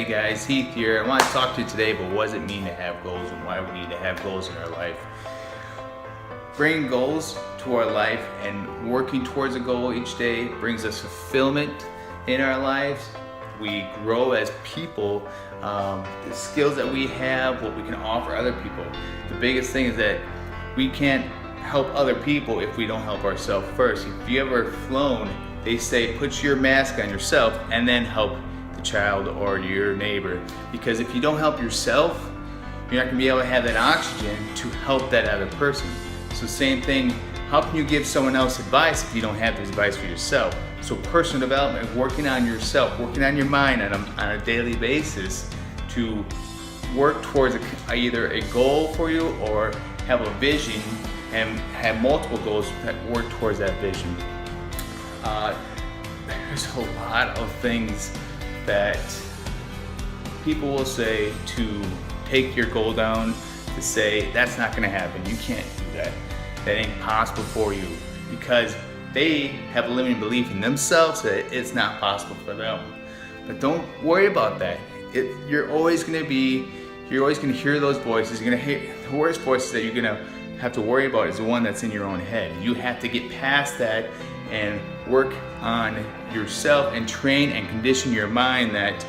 Hey guys, Heath here. I want to talk to you today about what does it mean to have goals and why we need to have goals in our life. Bringing goals to our life and working towards a goal each day brings us fulfillment in our lives. We grow as people, the skills that we have, what we can offer other people. The biggest thing is that we can't help other people if we don't help ourselves first. If you ever flown, they say put your mask on yourself and then help the child or your neighbor. Because if you don't help yourself, you're not going to be able to have that oxygen to help that other person. So same thing, how can you give someone else advice if you don't have this advice for yourself? So personal development, working on yourself, working on your mind on a daily basis to work towards either a goal for you or have a vision and have multiple goals that work towards that vision. There's a lot of things that people will say to take your goal down, to say that's not going to happen, you can't do that, that ain't possible for you, because they have a limiting belief in themselves that it's not possible for them. But don't worry about that. You're always going to hear those voices. You're going to hear the worst voices that you're going to have to worry about is the one that's in your own head. You have to get past that and work on yourself and train and condition your mind that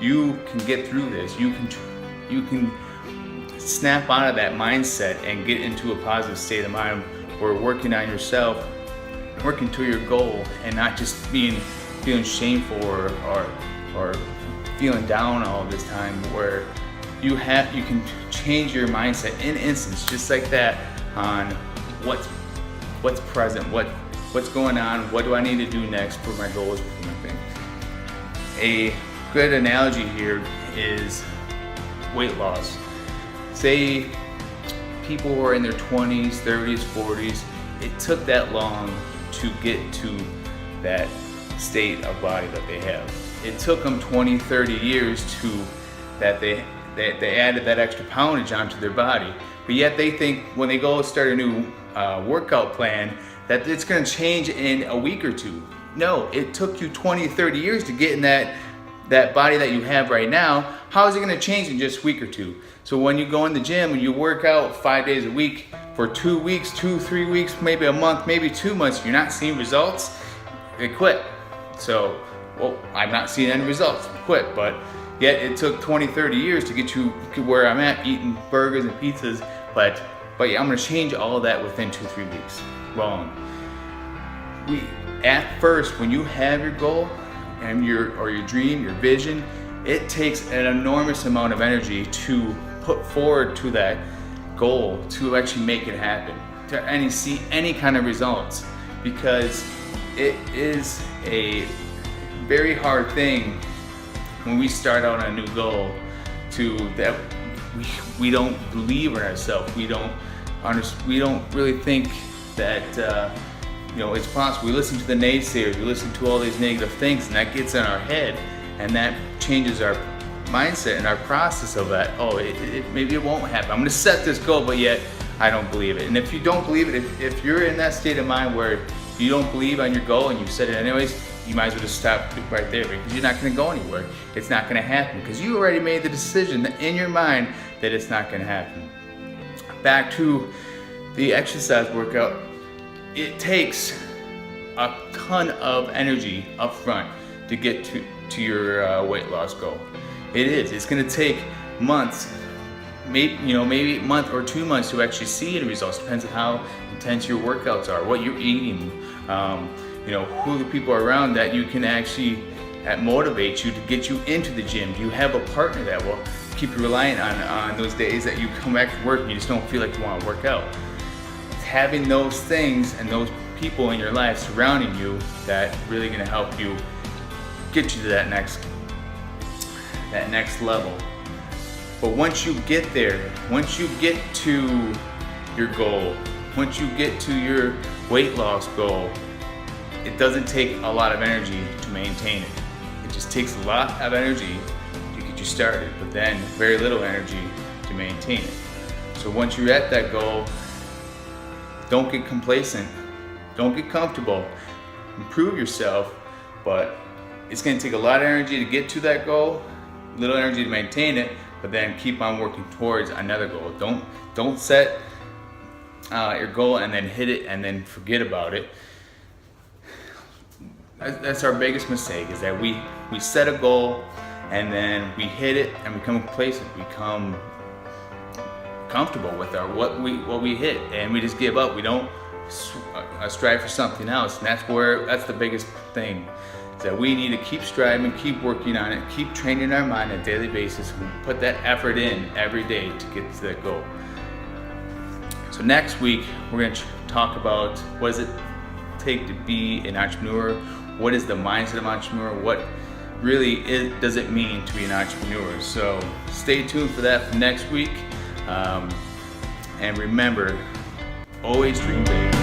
you can get through this. You can snap out of that mindset and get into a positive state of mind where working on yourself, working to your goal, and not just feeling shameful or feeling down all this time, where you can change your mindset in instance, just like that, on what's present, what's going on, what do I need to do next for my goals, for my thing. A good analogy here is weight loss. Say people who are in their 20s, 30s, 40s, it took that long to get to that state of body that they have. It took them 20, 30 years that they added that extra poundage onto their body. But yet they think when they go start a new workout plan that it's going to change in a week or two. No, it took you 20, 30 years to get in that body that you have right now. How is it going to change in just a week or two? So when you go in the gym and you work out 5 days a week for 2 weeks, 3 weeks, maybe a month, maybe 2 months, you're not seeing results, they quit. So, well, I'm not seeing any results, quit. But yet it took 20, 30 years to get you to where I'm at, eating burgers and pizzas. But yeah, I'm going to change all of that within 2-3 weeks. Wrong. At first, when you have your goal and your dream, your vision, it takes an enormous amount of energy to put forward to that goal to actually make it happen, to see any kind of results, because it is a very hard thing when we start out on a new goal that we don't believe in ourselves. We don't really think that it's possible. We listen to the naysayers, we listen to all these negative things, and that gets in our head, and that changes our mindset and our process of that. Maybe it won't happen. I'm going to set this goal, but yet I don't believe it. And if you don't believe it, if you're in that state of mind where you don't believe on your goal and you set it anyways, you might as well just stop right there, because you're not going to go anywhere. It's not going to happen because you already made the decision in your mind that it's not going to happen. Back to the exercise workout, it takes a ton of energy up front to get to your weight loss goal. It's going to take months, maybe a month or 2 months to actually see any results. Depends on how intense your workouts are, what you're eating, who the people are around that you can actually motivate you to get you into the gym. Do you have a partner that will keep you reliant on those days that you come back to work and you just don't feel like you want to work out? It's having those things and those people in your life surrounding you that really going to help you get you to that next level. But once you get there, once you get to your goal, once you get to your weight loss goal, it doesn't take a lot of energy to maintain it. It just takes a lot of energy to get you started, but then very little energy to maintain it. So once you're at that goal, don't get complacent, don't get comfortable, improve yourself, but it's going to take a lot of energy to get to that goal. little energy to maintain it, but then keep on working towards another goal. Don't set your goal and then hit it and then forget about it. That's our biggest mistake, is that we set a goal and then we hit it and become complacent, become comfortable with what we hit, and we just give up. We don't strive for something else, and that's the biggest thing, is that we need to keep striving, keep working on it, keep training our mind on a daily basis, and put that effort in every day to get to that goal. So next week we're going to talk about what does it take to be an entrepreneur, what is the mindset of an entrepreneur, what really does it mean to be an entrepreneur. So stay tuned for that for next week, and remember, always dream big.